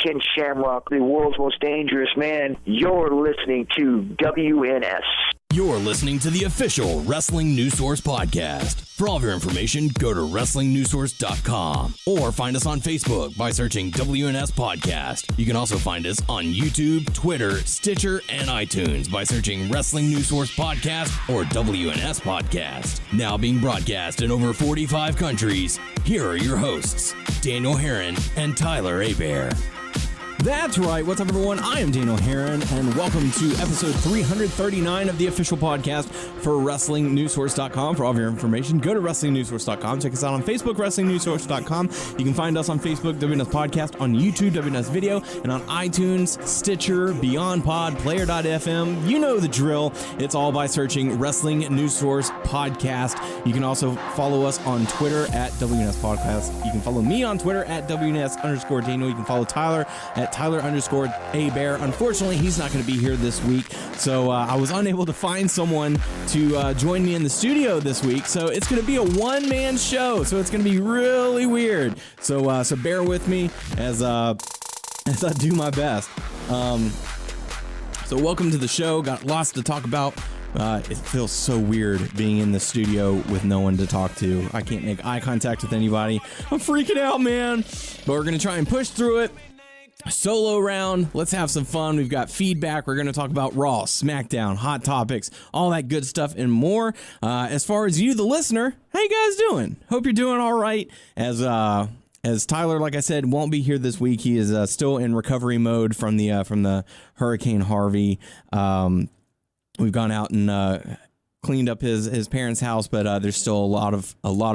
Ken Shamrock, the world's most dangerous man. You're listening to WNS. You're listening to the official Wrestling News Source podcast. For all of your information, go to WrestlingNewsSource.com or find us on Facebook by searching WNS Podcast. You can also find us on YouTube, Twitter, Stitcher, and iTunes by searching Wrestling News Source Podcast or WNS Podcast. Now being broadcast in over 45 countries, here are your hosts, Daniel Herron and Tyler Hebert. That's right. What's up, everyone? I am Daniel Herron, and welcome to episode 339 of the official podcast for WrestlingNewsSource.com. For all of your information, go to WrestlingNewsSource.com. Check us out on Facebook, WrestlingNewsSource.com. You can find us on Facebook, WNS Podcast, on YouTube, WNS Video, and on iTunes, Stitcher, Beyond Pod, Player.fm. You know the drill. It's all by searching Wrestling News Source Podcast. You can also follow us on Twitter at WNS Podcast. You can follow me on Twitter at WNS_Daniel. You can follow Tyler at Tyler_Hebert. Unfortunately, he's not going to be here this week, so I was unable to find someone to join me in the studio this week. So it's going to be a one-man show. So it's going to be really weird. So bear with me as I do my best. So welcome to the show. Got lots to talk about. It feels so weird being in the studio with no one to talk to. I can't make eye contact with anybody. I'm freaking out, man. But we're going to try and push through it. Solo round. Let's have some fun. We've got feedback. We're going to talk about Raw, Smackdown, Hot Topics, all that good stuff and more. As far as you, the listener, how you guys doing? Hope you're doing all right. As Tyler, like I said, won't be here this week. He is still in recovery mode from the Hurricane Harvey. We've gone out and cleaned up his parents' house, but there's still a lot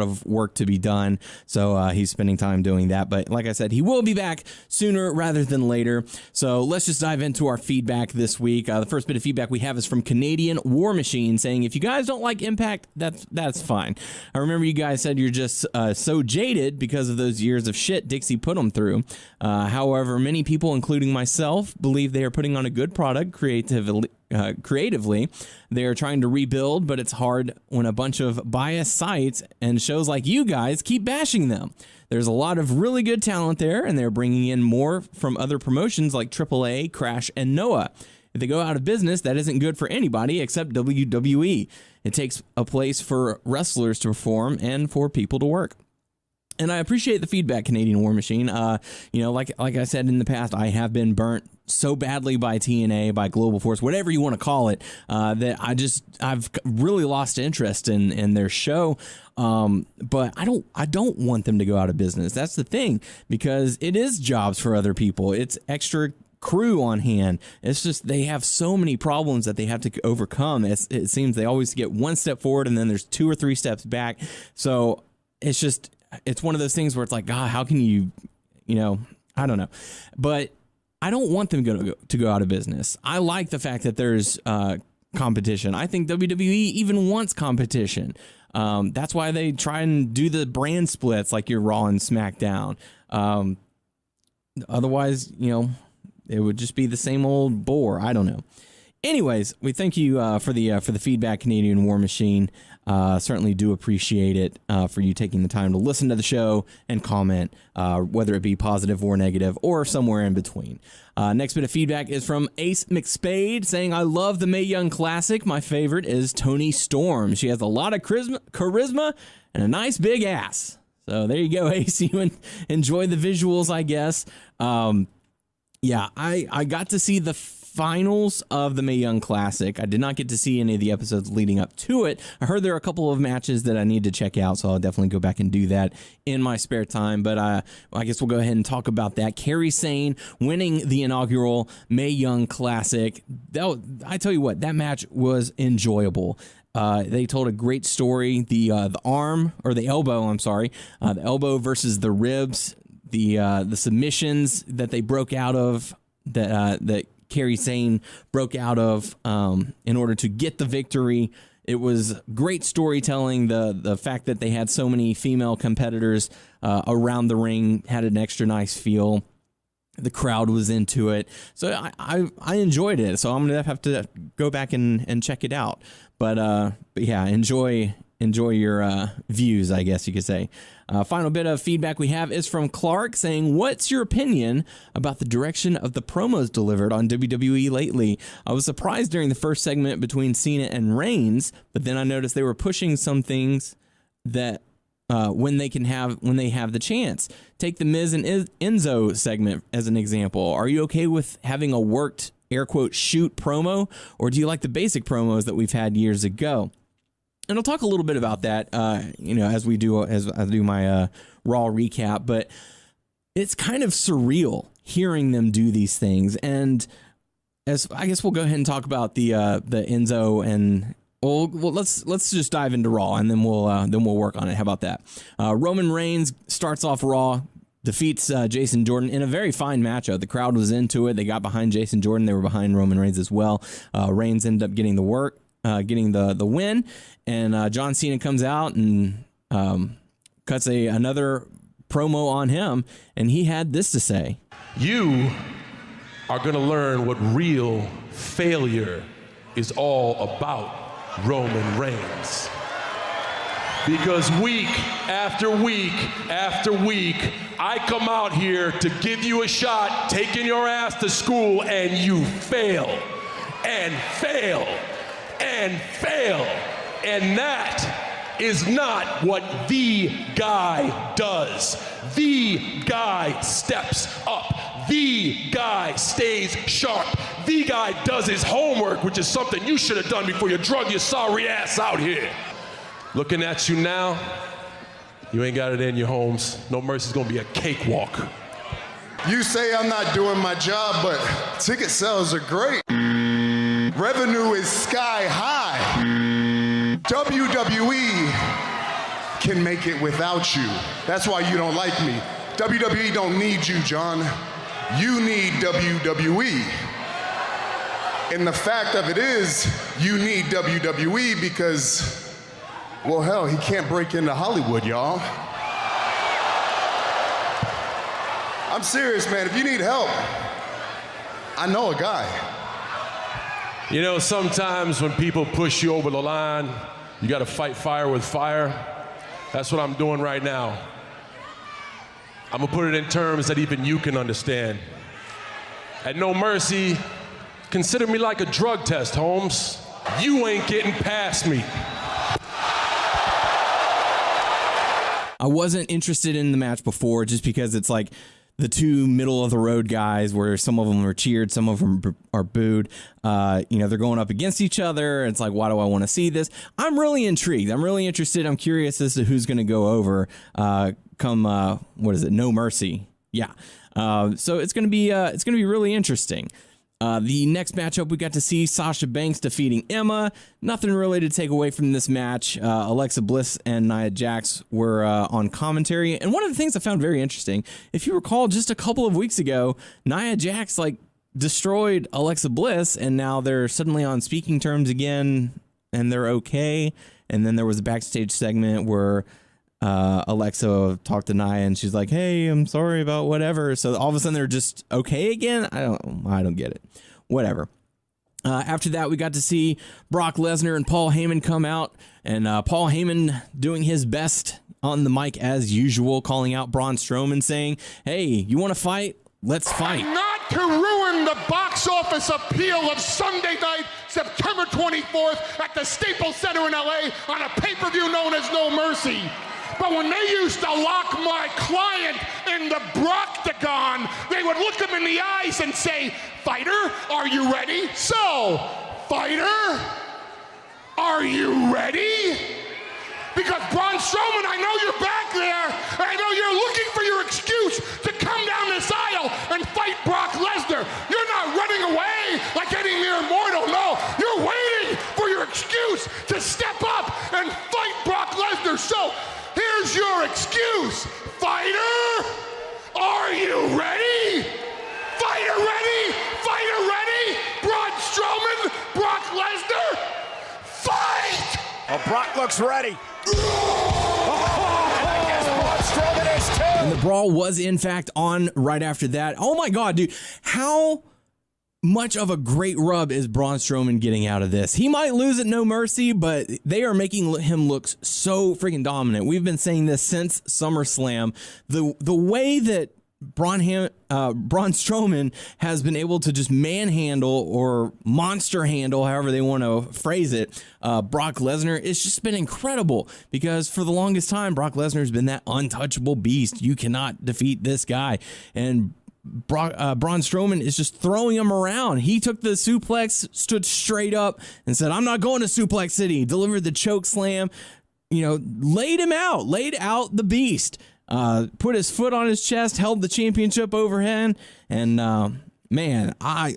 of work to be done. So he's spending time doing that. But like I said, he will be back sooner rather than later. So let's just dive into our feedback this week. The first bit of feedback we have is from Canadian War Machine saying, if you guys don't like Impact, that's fine. I remember you guys said you're just so jaded because of those years of shit Dixie put them through. However, many people, including myself, believe they are putting on a good product creatively. They are trying to rebuild, but it's hard when a bunch of biased sites and shows like you guys keep bashing them. There's a lot of really good talent there, and they're bringing in more from other promotions like AAA, Crash, and Noah. If they go out of business, that isn't good for anybody except WWE. It takes a place for wrestlers to perform and for people to work. And I appreciate the feedback, Canadian War Machine. Like I said in the past, I have been burnt so badly by TNA, by Global Force, whatever you want to call it, that I've really lost interest in their show. But I don't want them to go out of business. That's the thing, because it is jobs for other people. It's extra crew on hand. It's just they have so many problems that they have to overcome. It seems they always get one step forward and then there's 2 or 3 steps back. So it's one of those things where it's like, God, how can you I don't know. But I don't want them to go out of business. I like the fact that there's competition. I think WWE even wants competition. That's why they try and do the brand splits like your Raw and SmackDown. Otherwise, it would just be the same old bore. I don't know. Anyways, we thank you for the feedback, Canadian War Machine. Certainly do appreciate it for you taking the time to listen to the show and comment, whether it be positive or negative or somewhere in between. Next bit of feedback is from Ace McSpade saying, I love the Mae Young Classic. My favorite is Toni Storm. She has a lot of charisma and a nice big ass. So there you go, Ace. You enjoy the visuals, I guess. Yeah, I got to see the finals of the Mae Young Classic. I did not get to see any of the episodes leading up to it. I heard there are a couple of matches that I need to check out, so I'll definitely go back and do that in my spare time. But I guess we'll go ahead and talk about that. Kairi Sane winning the inaugural Mae Young Classic. I tell you what, that match was enjoyable. They told a great story. The elbow versus the ribs. The submissions that they broke out of, that Kairi Sane broke out of in order to get the victory. It was great storytelling. The fact that they had so many female competitors around the ring had an extra nice feel. The crowd was into it. So I enjoyed it. So I'm going to have to go back and check it out. But yeah, enjoy enjoy your views, I guess you could say. Final bit of feedback we have is from Clark saying, what's your opinion about the direction of the promos delivered on WWE lately? I was surprised during the first segment between Cena and Reigns, but then I noticed they were pushing some things that when they have the chance. Take the Miz and Enzo segment as an example. Are you okay with having a worked, air quote, shoot promo, or do you like the basic promos that we've had years ago? And I'll talk a little bit about that, as I do my Raw recap. But it's kind of surreal hearing them do these things. And as I guess we'll go ahead and talk about the Enzo and well, let's just dive into Raw, and then we'll work on it. How about that? Roman Reigns starts off Raw, defeats Jason Jordan in a very fine matchup. The crowd was into it. They got behind Jason Jordan. They were behind Roman Reigns as well. Reigns ended up getting the work. Getting the win, and John Cena comes out and cuts another promo on him, and he had this to say. You are going to learn what real failure is all about, Roman Reigns. Because week after week after week, I come out here to give you a shot, taking your ass to school, and you fail, and fail, and fail. And that is not what the guy does. The guy steps up. The guy stays sharp. The guy does his homework, which is something you should have done before you drug your sorry ass out here. Looking at you now, you ain't got it in you, Holmes. No Mercy's gonna be a cakewalk. You say I'm not doing my job, but ticket sales are great. Revenue is sky high. WWE can make it without you. That's why you don't like me. WWE don't need you, John. You need WWE. And the fact of it is, you need WWE because, well, hell, he can't break into Hollywood, y'all. I'm serious, man. If you need help, I know a guy. You know, sometimes when people push you over the line, you gotta fight fire with fire. That's what I'm doing right now. I'm gonna put it in terms that even you can understand. At No Mercy, consider me like a drug test, Holmes. You ain't getting past me. I wasn't interested in the match before just because it's like the two middle of the road guys where some of them are cheered, some of them are booed. They're going up against each other. It's like, why do I want to see this? I'm really intrigued. I'm really interested. I'm curious as to who's going to go over No Mercy. Yeah. So it's going to be really interesting. The next matchup, we got to see Sasha Banks defeating Emma. Nothing really to take away from this match. Alexa Bliss and Nia Jax were on commentary. And one of the things I found very interesting, if you recall, just a couple of weeks ago, Nia Jax destroyed Alexa Bliss, and now they're suddenly on speaking terms again, and they're okay. And then there was a backstage segment where Alexa talked to Nia, and she's like, "Hey, I'm sorry about whatever." So all of a sudden they're just okay again. I don't get it. Whatever. After that, we got to see Brock Lesnar and Paul Heyman come out, and Paul Heyman doing his best on the mic as usual, calling out Braun Strowman, saying, "Hey, you want to fight? Let's fight." Not to ruin the box office appeal of Sunday night, September 24th at the Staples Center in LA on a pay-per-view known as No Mercy. But when they used to lock my client in the Broctagon, they would look him in the eyes and say, "Fighter, are you ready?" So, fighter, are you ready? Because Braun Strowman, I know you're back there, and I know you're looking for your excuse to come down this aisle and fight Brock Lesnar. You're not running away like any mere mortal, no. You're waiting for your excuse to step up and fight Brock Lesnar. So, here's your excuse. Fighter, are you ready? Fighter ready? Fighter ready? Braun Strowman, Brock Lesnar, fight! Oh, Brock looks ready. Oh, and I guess Braun Strowman is too. And the brawl was in fact on right after that. Oh my God, dude. How much of a great rub is Braun Strowman getting out of this? He might lose at No Mercy, but they are making him look so freaking dominant. We've been saying this since SummerSlam. The way that Braun Strowman has been able to just manhandle or monster handle, however they want to phrase it, Brock Lesnar, it's just been incredible, because for the longest time, Brock Lesnar has been that untouchable beast. You cannot defeat this guy. And Braun Strowman is just throwing him around. He took the suplex, stood straight up, and said, "I'm not going to Suplex City." Delivered the choke slam, laid out the beast. Put his foot on his chest, held the championship overhead, and man, I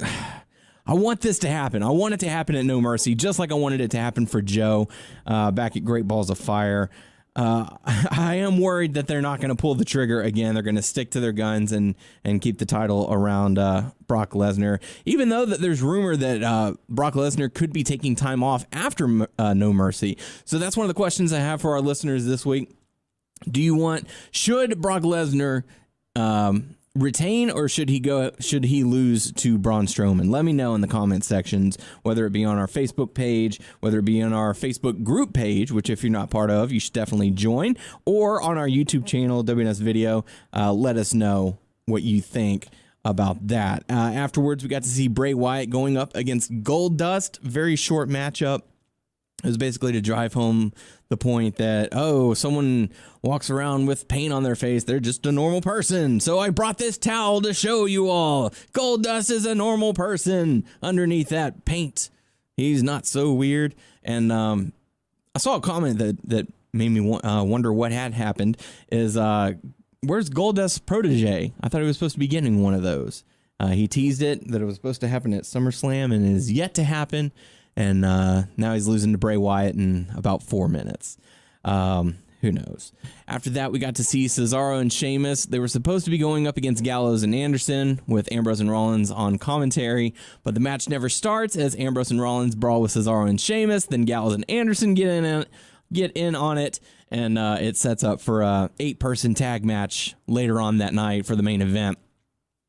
want this to happen. I want it to happen at No Mercy, just like I wanted it to happen for Joe back at Great Balls of Fire. I am worried that they're not going to pull the trigger again. They're going to stick to their guns and keep the title around Brock Lesnar, even though that there's rumor that Brock Lesnar could be taking time off after No Mercy. So that's one of the questions I have for our listeners this week. Should Brock Lesnar retain, or should he lose to Braun Strowman? Let me know in the comment sections, whether it be on our Facebook page, whether it be on our Facebook group page, which if you're not part of, you should definitely join, or on our YouTube channel, WNS Video. Let us know what you think about that. Afterwards, we got to see Bray Wyatt going up against Goldust. Very short matchup. It was basically to drive home the point that, someone walks around with paint on their face, they're just a normal person. So I brought this towel to show you all. Goldust is a normal person underneath that paint. He's not so weird. And I saw a comment that made me wonder what had happened is, where's Goldust's protege? I thought he was supposed to be getting one of those. He teased it that it was supposed to happen at SummerSlam, and it is yet to happen. And now he's losing to Bray Wyatt in about 4 minutes. Who knows? After that, we got to see Cesaro and Sheamus. They were supposed to be going up against Gallows and Anderson with Ambrose and Rollins on commentary, but the match never starts as Ambrose and Rollins brawl with Cesaro and Sheamus. Then Gallows and Anderson get in on it, and it sets up for a 8-person tag match later on that night for the main event.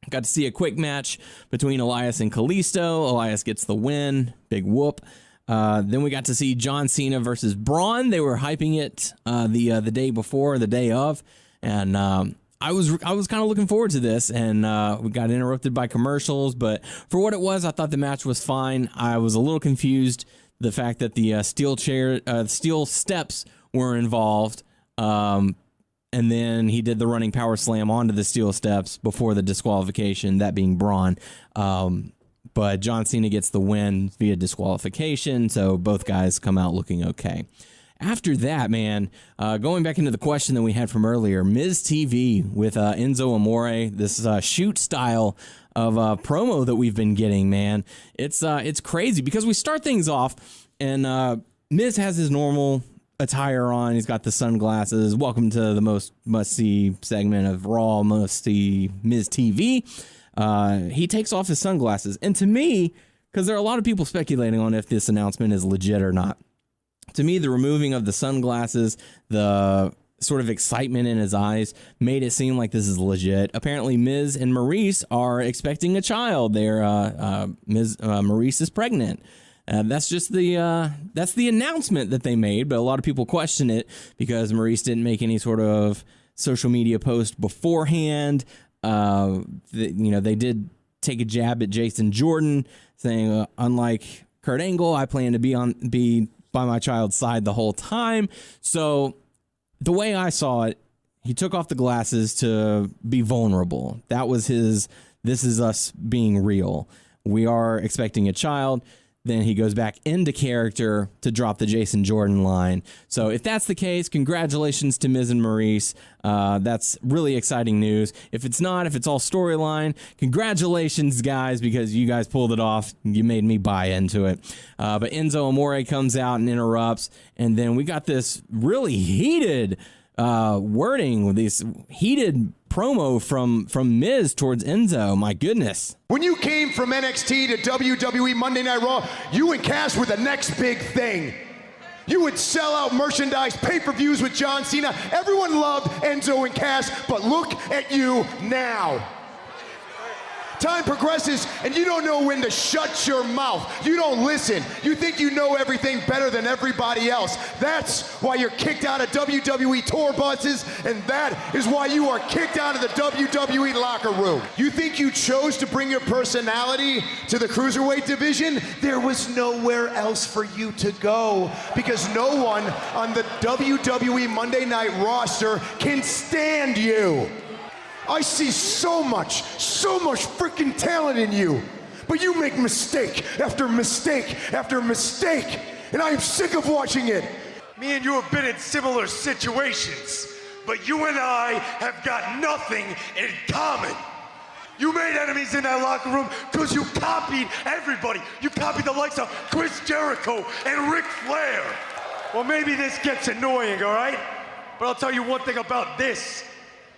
Got to see a quick match between Elias and Kalisto. Elias gets the win. Big whoop. Then we got to see John Cena versus Braun. They were hyping it the day before, the day of. And I was kind of looking forward to this. And we got interrupted by commercials. But for what it was, I thought the match was fine. I was a little confused. The fact that the steel steps were involved. And then he did the running power slam onto the steel steps before the disqualification, that being Braun. But John Cena gets the win via disqualification, so both guys come out looking okay. After that, man, going back into the question that we had from earlier, Miz TV with Enzo Amore, this shoot style of promo that we've been getting, man. It's crazy because we start things off, and Miz has his normal attire on. He's got the sunglasses. Welcome to the most must-see segment of Raw, must-see Miz TV. He takes off his sunglasses. And to me, because there are a lot of people speculating on if this announcement is legit or not, to me, the removing of the sunglasses, the sort of excitement in his eyes made it seem like this is legit. Apparently, Miz and Maurice are expecting a child. Maurice is pregnant. That's just the announcement that they made, but a lot of people question it because Maurice didn't make any sort of social media post beforehand. They did take a jab at Jason Jordan, saying, unlike Kurt Angle, I plan to be by my child's side the whole time. So the way I saw it, he took off the glasses to be vulnerable. That was his, this is us being real. We are expecting a child. Then he goes back into character to drop the Jason Jordan line. So if that's the case, congratulations to Miz and Maurice. That's really exciting news. If it's not, if it's all storyline, congratulations, guys, because you guys pulled it off. You made me buy into it. But Enzo Amore comes out and interrupts. And then we got this really heated wording with these heated promo from Miz towards Enzo. My goodness. When you came from NXT to WWE Monday Night Raw, you and Cass were the next big thing. You would sell out merchandise, pay-per-views with John Cena. Everyone loved Enzo and Cass, but look at you now. Time progresses and you don't know when to shut your mouth. You don't listen. You think you know everything better than everybody else. That's why you're kicked out of WWE tour buses, and that is why you are kicked out of the WWE locker room. You think you chose to bring your personality to the cruiserweight division? There was nowhere else for you to go, because no one on the WWE Monday Night roster can stand you. I see so much freaking talent in you, but you make mistake after mistake after mistake, and I am sick of watching it. Me and you have been in similar situations, but you and I have got nothing in common. You made enemies in that locker room because you copied everybody. You copied the likes of Chris Jericho and Ric Flair. Well, maybe this gets annoying, all right? But I'll tell you one thing about this.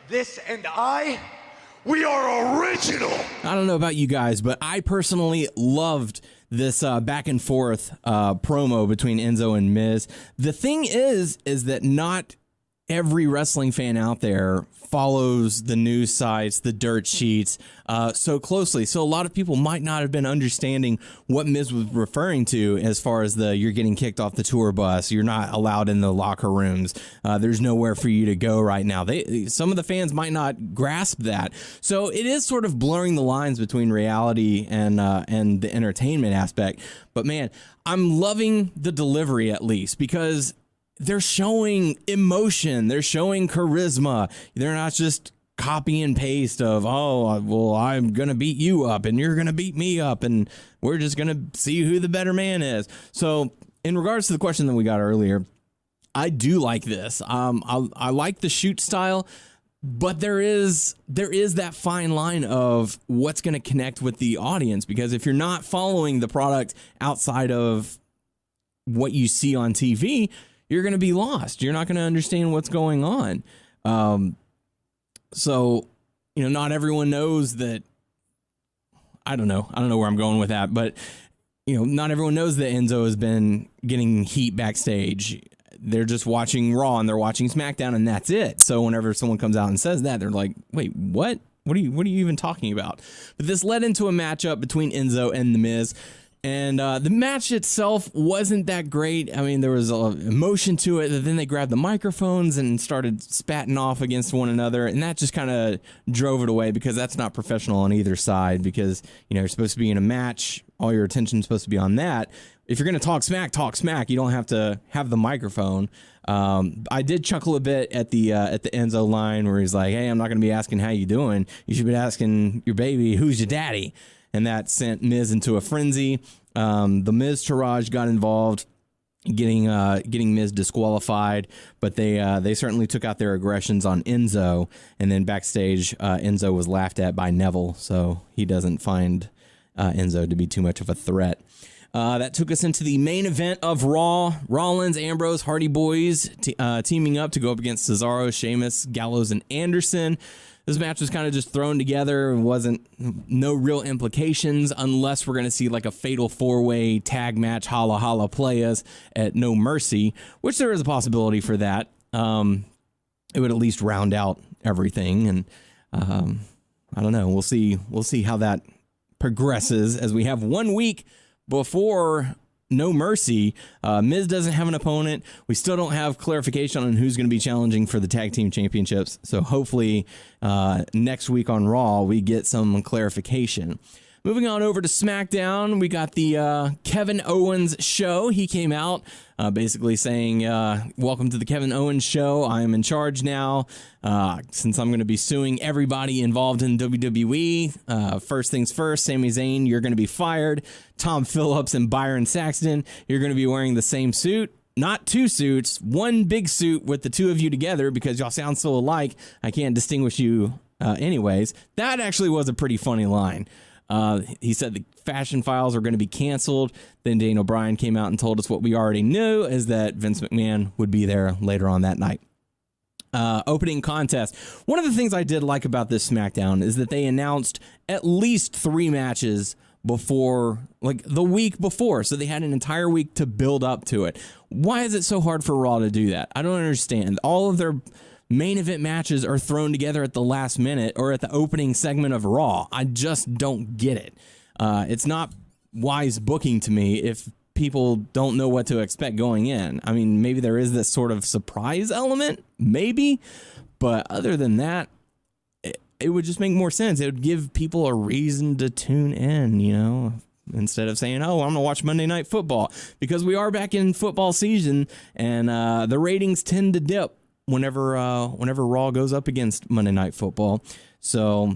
This and I, we are original. I don't know about you guys, but I personally loved this back and forth promo between Enzo and Miz. The thing is that not every wrestling fan out there follows the news sites, the dirt sheets so closely. So a lot of people might not have been understanding what Miz was referring to as far as you're getting kicked off the tour bus, you're not allowed in the locker rooms, there's nowhere for you to go right now. Some of the fans might not grasp that. So it is sort of blurring the lines between reality and the entertainment aspect. But man, I'm loving the delivery, at least, because they're showing emotion. They're showing charisma. They're not just copy and paste of, oh, well, I'm going to beat you up and you're going to beat me up and we're just going to see who the better man is. So in regards to the question that we got earlier, I do like this. I like the shoot style, but there is that fine line of what's going to connect with the audience, because if you're not following the product outside of what you see on TV, you're going to be lost. You're not going to understand what's going on. So, not everyone knows that. I don't know where I'm going with that, but, not everyone knows that Enzo has been getting heat backstage. They're just watching Raw and they're watching Smackdown, and that's it. So whenever someone comes out and says that, they're like, wait, what? What are you even talking about? But this led into a matchup between Enzo and The Miz. And the match itself wasn't that great. I mean, there was emotion to it. Then they grabbed the microphones and started spatting off against one another. And that just kind of drove it away, because that's not professional on either side, because, you're supposed to be in a match. All your attention's supposed to be on that. If you're going to talk smack. You don't have to have the microphone. I did chuckle a bit at the Enzo line where he's like, hey, I'm not going to be asking how you doing. You should be asking your baby, who's your daddy? And that sent Miz into a frenzy. The Miz Taraj got involved, getting Miz disqualified, but they certainly took out their aggressions on Enzo. And then backstage, Enzo was laughed at by Neville, so he doesn't find Enzo to be too much of a threat. That took us into the main event of Raw. Rollins, Ambrose, Hardy Boys teaming up to go up against Cesaro, Sheamus, Gallows, and Anderson. This match was kind of just thrown together. It wasn't no real implications, unless we're going to see like a fatal four-way tag match, holla holla playas at No Mercy, which there is a possibility for that. It would at least round out everything, and I don't know. We'll see how that progresses, as we have 1 week before No Mercy. Miz doesn't have an opponent. We still don't have clarification on who's going to be challenging for the tag team championships. So hopefully next week on Raw, we get some clarification. Moving on over to SmackDown, we got the Kevin Owens show. He came out basically saying, welcome to the Kevin Owens show. I am in charge now, since I'm going to be suing everybody involved in WWE. First things first, Sami Zayn, you're going to be fired. Tom Phillips and Byron Saxton, you're going to be wearing the same suit. Not two suits, one big suit with the two of you together, because y'all sound so alike, I can't distinguish you anyways. That actually was a pretty funny line. He said the Fashion Files are going to be canceled. Then Daniel Bryan came out and told us what we already knew, is that Vince McMahon would be there later on that night. Opening contest. One of the things I did like about this SmackDown is that they announced at least 3 matches before, like the week before. So they had an entire week to build up to it. Why is it so hard for Raw to do that? I don't understand. All of their main event matches are thrown together at the last minute or at the opening segment of Raw. I just don't get it. It's not wise booking to me if people don't know what to expect going in. I mean, maybe there is this sort of surprise element, maybe, but other than that, it would just make more sense. It would give people a reason to tune in, you know, instead of saying, oh, I'm going to watch Monday Night Football, because we are back in football season, and the ratings tend to dip whenever Raw goes up against Monday Night Football. So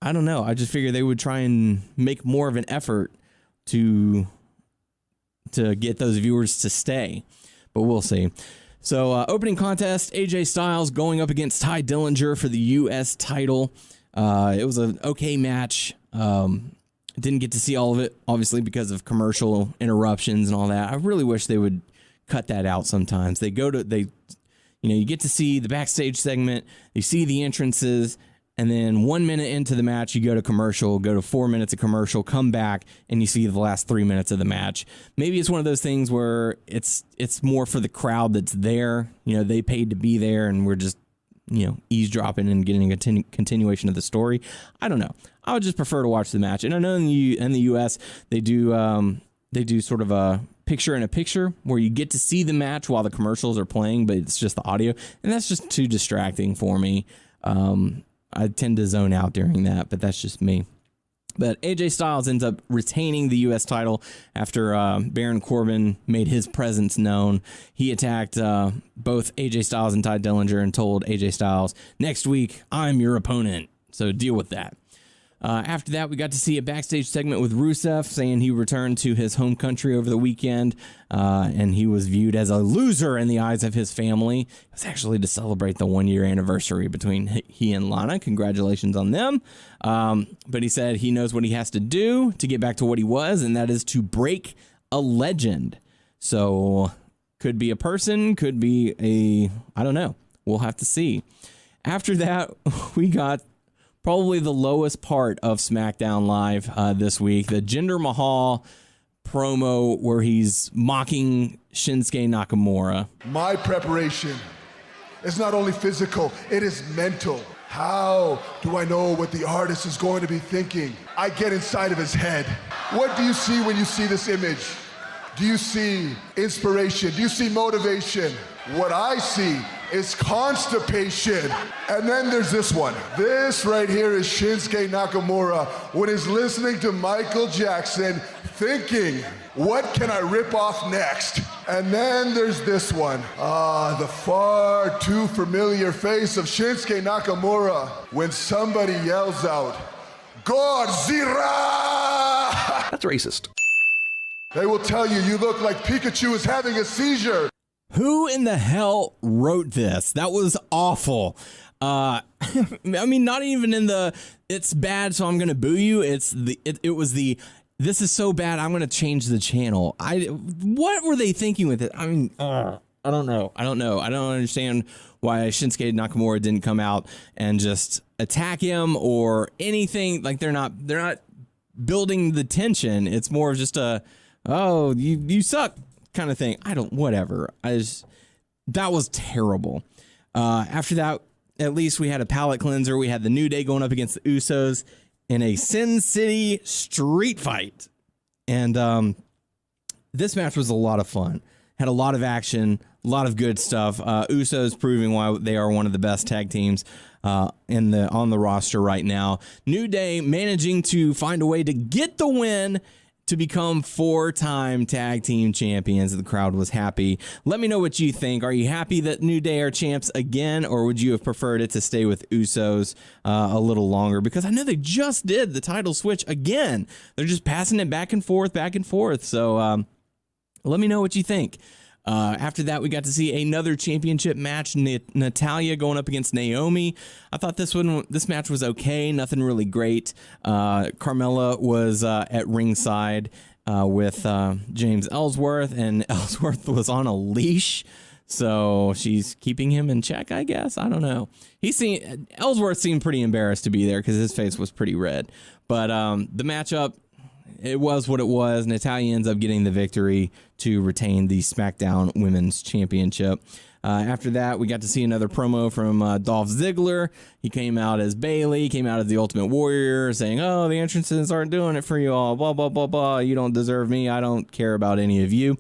I don't know. I just figure they would try and make more of an effort to get those viewers to stay, but we'll see. So opening contest, AJ Styles going up against Ty Dillinger for the U.S. title. It was an okay match. Didn't get to see all of it, obviously, because of commercial interruptions and all that. I really wish they would cut that out sometimes. You get to see the backstage segment, you see the entrances, and then 1 minute into the match, you go to commercial, go to 4 minutes of commercial, come back, and you see the last 3 minutes of the match. Maybe it's one of those things where it's more for the crowd that's there. You know, they paid to be there, and we're just, you know, eavesdropping and getting a continuation of the story. I don't know. I would just prefer to watch the match. And I know in the U.S. they do sort of a picture-in-a-picture where you get to see the match while the commercials are playing, but it's just the audio, and that's just too distracting for me. I tend to zone out during that, but that's just me. But AJ Styles ends up retaining the U.S. title after Baron Corbin made his presence known. He attacked both AJ Styles and Ty Dillinger and told AJ Styles, next week, I'm your opponent, so deal with that. After that, we got to see a backstage segment with Rusev saying he returned to his home country over the weekend, and he was viewed as a loser in the eyes of his family. It was actually to celebrate the 1-year anniversary between he and Lana. Congratulations on them. But he said he knows what he has to do to get back to what he was, and that is to break a legend. So could be a person, could be I don't know. We'll have to see. After that, we got probably the lowest part of SmackDown Live this week, the Jinder Mahal promo where he's mocking Shinsuke Nakamura. My preparation is not only physical, it is mental. How do I know what the artist is going to be thinking? I get inside of his head. What do you see when you see this image? Do you see inspiration? Do you see motivation? What I see is constipation. And then there's this one. This right here is Shinsuke Nakamura when he's listening to Michael Jackson thinking, what can I rip off next? And then there's this one. The far too familiar face of Shinsuke Nakamura when somebody yells out, Godzilla! That's racist. They will tell you, you look like Pikachu is having a seizure. Who in the hell wrote this? That was awful. I mean, not even in the, it's bad, so I'm going to boo you. It was the, this is so bad, I'm going to change the channel. What were they thinking with it? I mean, I don't know. I don't understand why Shinsuke Nakamura didn't come out and just attack him or anything. Like they're not building the tension. It's more of just a, oh, you suck kind of thing. Whatever. That was terrible. After that, at least we had a palate cleanser. We had the New Day going up against the Usos in a Sin City street fight. And this match was a lot of fun. Had a lot of action, a lot of good stuff. Usos proving why they are one of the best tag teams on the roster right now. New Day managing to find a way to get the win to become 4-time tag team champions. The crowd was happy. Let me know what you think. Are you happy that New Day are champs again, or would you have preferred it to stay with Usos a little longer? Because I know they just did the title switch again. They're just passing it back and forth. So let me know what you think. After that, we got to see another championship match, Natalya going up against Naomi. I thought this match was okay, nothing really great. Carmella was at ringside with James Ellsworth, and Ellsworth was on a leash, so she's keeping him in check, I guess. I don't know. Ellsworth seemed pretty embarrassed to be there because his face was pretty red. But the matchup, it was what it was. Natalya ends up getting the victory to retain the SmackDown Women's Championship. After that, we got to see another promo from Dolph Ziggler. He came out as Bayley, came out as the Ultimate Warrior, saying, oh, the entrances aren't doing it for you all, blah, blah, blah, blah. You don't deserve me. I don't care about any of you.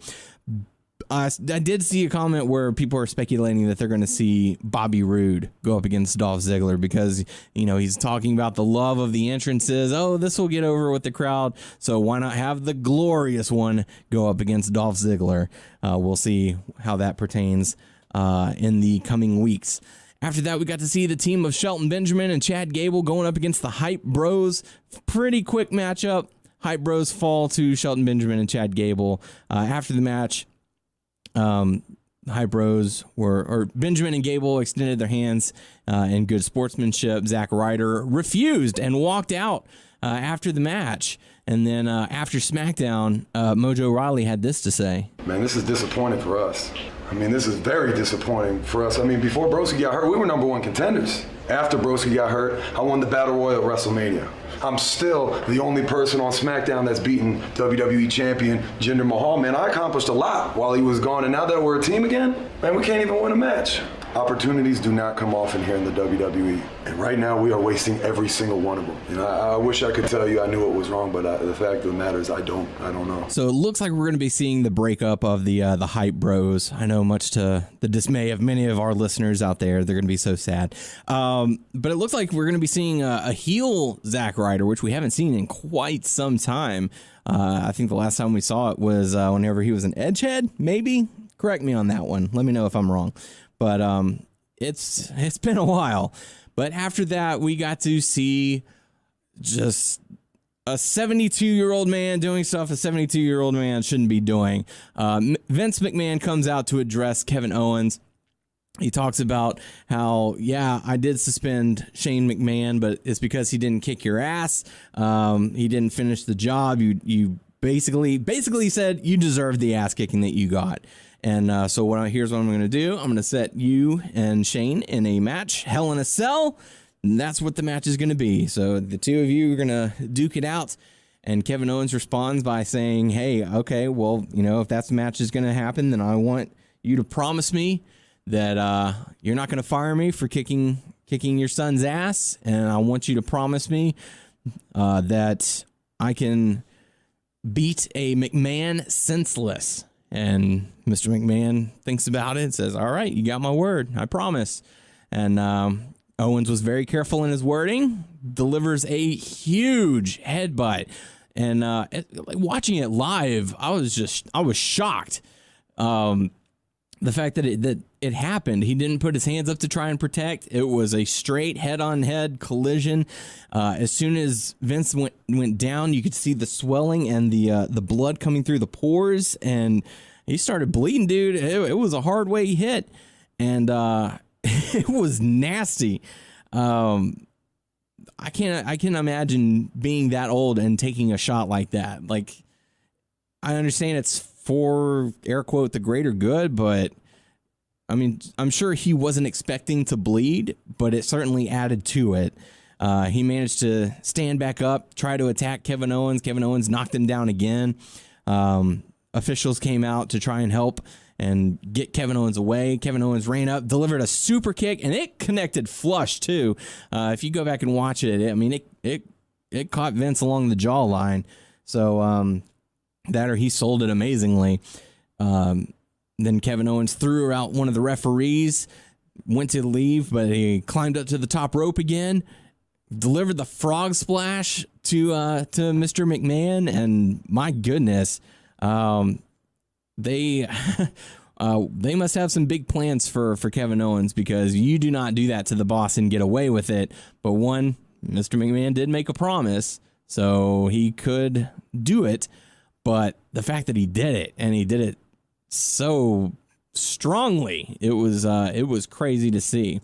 I did see a comment where people are speculating that they're going to see Bobby Roode go up against Dolph Ziggler because, he's talking about the love of the entrances. Oh, this will get over with the crowd. So why not have the glorious one go up against Dolph Ziggler? We'll see how that pertains in the coming weeks. After that, we got to see the team of Shelton Benjamin and Chad Gable going up against the Hype Bros. Pretty quick matchup. Hype Bros fall to Shelton Benjamin and Chad Gable. After the match, Hype Bros or Benjamin and Gable extended their hands in good sportsmanship. Zack Ryder refused and walked out after the match. And then after SmackDown, Mojo Rawley had this to say. Man, this is disappointing for us. This is very disappointing for us. Before Broski got hurt, we were #1 contenders. After Broski got hurt, I won the Battle Royal at WrestleMania. I'm still the only person on SmackDown that's beaten WWE champion Jinder Mahal. Man, I accomplished a lot while he was gone, and now that we're a team again, man, we can't even win a match. Opportunities do not come often here in the WWE, and right now we are wasting every single one of them. I wish I could tell you I knew it was wrong, but the fact of the matter is I don't know. So it looks like we're going to be seeing the breakup of the Hype Bros. I know, much to the dismay of many of our listeners out there, they're going to be so sad. But it looks like we're going to be seeing a heel Zack Ryder, which we haven't seen in quite some time. I think the last time we saw it was whenever he was an Edgehead, maybe? Correct me on that one. Let me know if I'm wrong. But it's been a while. But after that, we got to see just a 72-year-old man doing stuff a 72-year-old man shouldn't be doing. Vince McMahon comes out to address Kevin Owens. He talks about how, yeah, I did suspend Shane McMahon, but it's because he didn't kick your ass. He didn't finish the job. You basically said you deserved the ass kicking that you got. And so here's what I'm going to do. I'm going to set you and Shane in a match, Hell in a Cell. And that's what the match is going to be. So the two of you are going to duke it out. And Kevin Owens responds by saying, hey, okay, well, if that match is going to happen, then I want you to promise me that you're not going to fire me for kicking your son's ass. And I want you to promise me that I can beat a McMahon senseless. And Mr. McMahon thinks about it and says, all right, you got my word. I promise. And Owens was very careful in his wording, delivers a huge headbutt. And watching it live, I was shocked. The fact that it happened. He didn't put his hands up to try and protect. It was a straight head-on-head collision. As soon as Vince went down, you could see the swelling and the blood coming through the pores, and he started bleeding, dude. It was a hard way he hit, and it was nasty. I can't imagine being that old and taking a shot like that. Like, I understand it's for, air quote, the greater good, but I'm sure he wasn't expecting to bleed, but it certainly added to it. He managed to stand back up, try to attack Kevin Owens. Kevin Owens knocked him down again. Officials came out to try and help and get Kevin Owens away. Kevin Owens ran up, delivered a super kick, and it connected flush too. If you go back and watch it, it caught Vince along the jawline. So that, or he sold it amazingly. Then Kevin Owens threw out one of the referees, went to leave, but he climbed up to the top rope again, delivered the frog splash to Mr. McMahon, and my goodness, they must have some big plans for Kevin Owens, because you do not do that to the boss and get away with it. But one, Mr. McMahon did make a promise, so he could do it. But the fact that he did it, and he did it so strongly, it was crazy to see.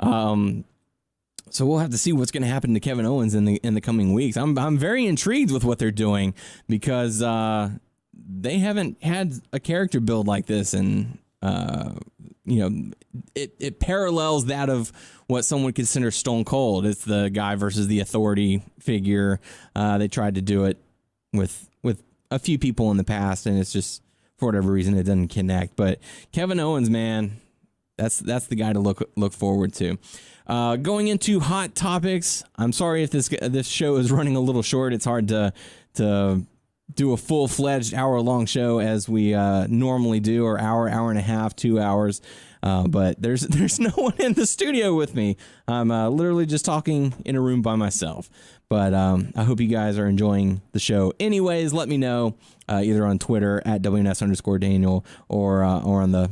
So we'll have to see what's going to happen to Kevin Owens in the coming weeks. I'm very intrigued with what they're doing, because they haven't had a character build like this, and it parallels that of what some would consider Stone Cold. It's the guy versus the authority figure. They tried to do it with a few people in the past, and it's just for whatever reason it doesn't connect. But Kevin Owens, man, that's the guy to look forward to. Going into hot topics, I'm sorry if this show is running a little short. It's hard to do a full-fledged hour-long show as we normally do, or hour and a half, 2 hours. But there's no one in the studio with me. I'm literally just talking in a room by myself. But I hope you guys are enjoying the show. Anyways, let me know either on Twitter at WNS_Daniel or on the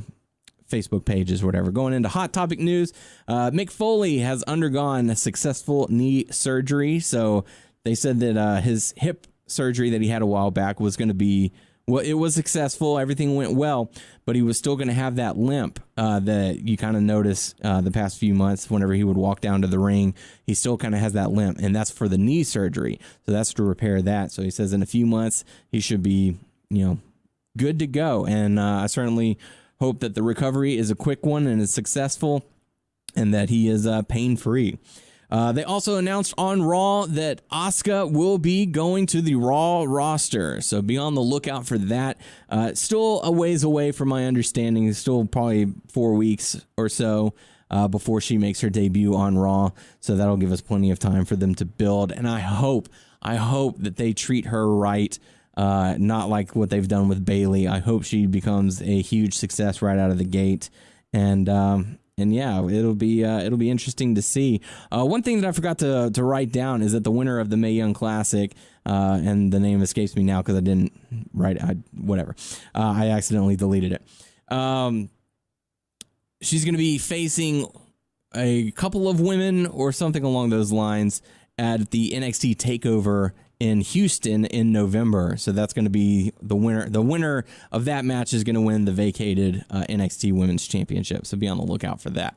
Facebook pages, whatever. Going into hot topic news, Mick Foley has undergone a successful knee surgery. So they said that his hip surgery that he had a while back was going to be, well, it was successful. Everything went well, but he was still going to have that limp that you kind of notice the past few months. Whenever he would walk down to the ring, he still kind of has that limp, and that's for the knee surgery. So that's to repair that. So he says in a few months he should be, good to go. And I certainly hope that the recovery is a quick one and is successful, and that he is pain-free. They also announced on Raw that Asuka will be going to the Raw roster, so be on the lookout for that. Still a ways away from my understanding. Still probably 4 weeks or so before she makes her debut on Raw, so that'll give us plenty of time for them to build. And I hope that they treat her right, not like what they've done with Bayley. I hope she becomes a huge success right out of the gate, and yeah, it'll be interesting to see. One thing that I forgot to write down is that the winner of the Mae Young Classic, and the name escapes me now because I didn't write it. I accidentally deleted it. She's going to be facing a couple of women or something along those lines at the NXT TakeOver in Houston in November. So that's going to be the winner. The winner of that match is going to win the vacated NXT Women's Championship. So be on the lookout for that.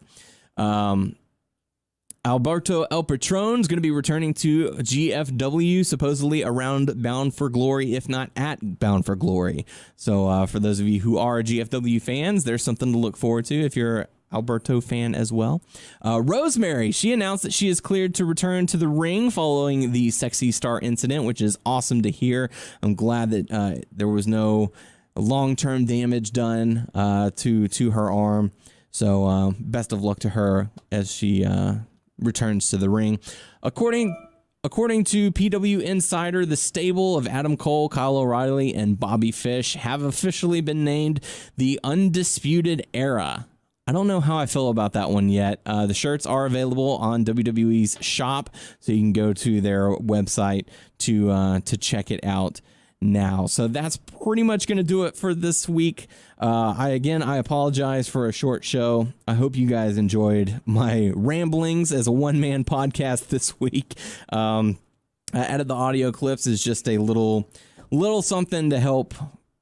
Alberto El Patron is going to be returning to GFW, supposedly around Bound for Glory, if not at Bound for Glory. So for those of you who are GFW fans, there's something to look forward to if you're Alberto fan as well. Rosemary, she announced that she is cleared to return to the ring following the Sexy Star incident, which is awesome to hear. I'm glad that there was no long-term damage done to her arm. So best of luck to her as she returns to the ring. According to PW Insider, the stable of Adam Cole, Kyle O'Reilly, and Bobby Fish have officially been named the Undisputed Era. I don't know how I feel about that one yet. The shirts are available on WWE's shop, so you can go to their website to check it out now. So that's pretty much going to do it for this week. I apologize for a short show. I hope you guys enjoyed my ramblings as a one-man podcast this week. I added the audio clips as just a little something to help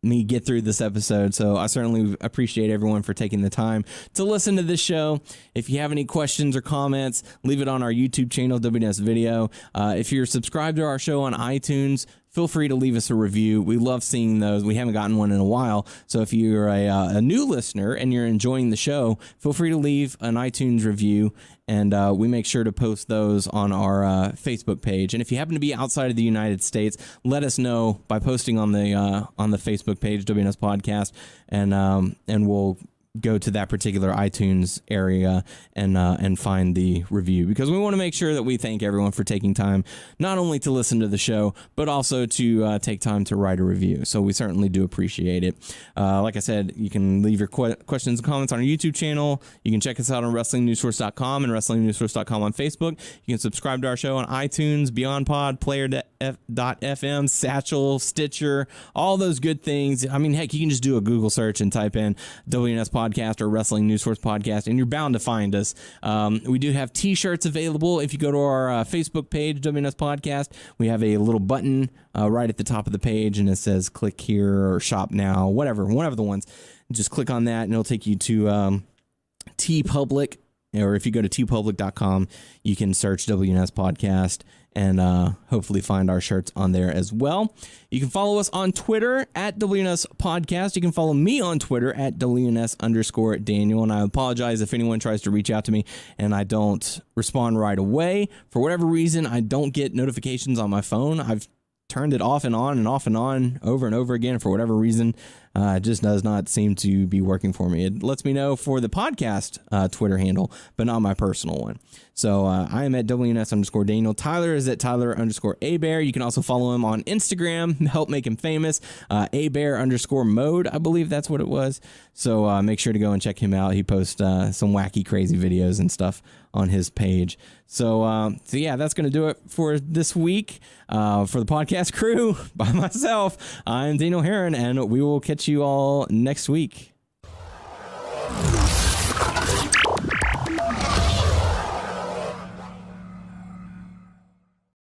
me get through this episode. So I certainly appreciate everyone for taking the time to listen to this show. If you have any questions or comments, leave it on our YouTube channel, WNS Video. If you're subscribed to our show on iTunes, feel free to leave us a review. We love seeing those. We haven't gotten one in a while. So if you're a new listener and you're enjoying the show, feel free to leave an iTunes review, and we make sure to post those on our Facebook page. And if you happen to be outside of the United States, let us know by posting on the Facebook page, WNS Podcast, and we'll go to that particular iTunes area and find the review, because we want to make sure that we thank everyone for taking time not only to listen to the show, but also to take time to write a review. So we certainly do appreciate it. Like I said, you can leave your questions and comments on our YouTube channel. You can check us out on WrestlingNewsSource.com and WrestlingNewsSource.com on Facebook. You can subscribe to our show on iTunes, Beyond Pod, Player.fm, Satchel, Stitcher, all those good things. I mean, heck, you can just do a Google search and type in WNS Podcast or Wrestling News Source Podcast, and you're bound to find us. We do have t-shirts available. If you go to our Facebook page, WNS Podcast, we have a little button right at the top of the page, and it says click here or shop now, whatever, one of the ones. Just click on that, and it'll take you to TeePublic, or if you go to teepublic.com, you can search WNS Podcast and hopefully find our shirts on there as well. You can follow us on Twitter at WNS Podcast. You can follow me on Twitter at WNS_Daniel. And I apologize if anyone tries to reach out to me and I don't respond right away. For whatever reason, I don't get notifications on my phone. I've turned it off and on over and over again for whatever reason. It just does not seem to be working for me. It lets me know for the podcast Twitter handle, but not my personal one. So I am at WNS_Daniel. Tyler is at Tyler_Abear. You can also follow him on Instagram, help make him famous. Abear_mode, I believe that's what it was. So make sure to go and check him out. He posts some wacky, crazy videos and stuff on his page. So yeah, that's going to do it for this week. For the podcast crew, by myself, I'm Daniel Herron, and we will catch you all next week.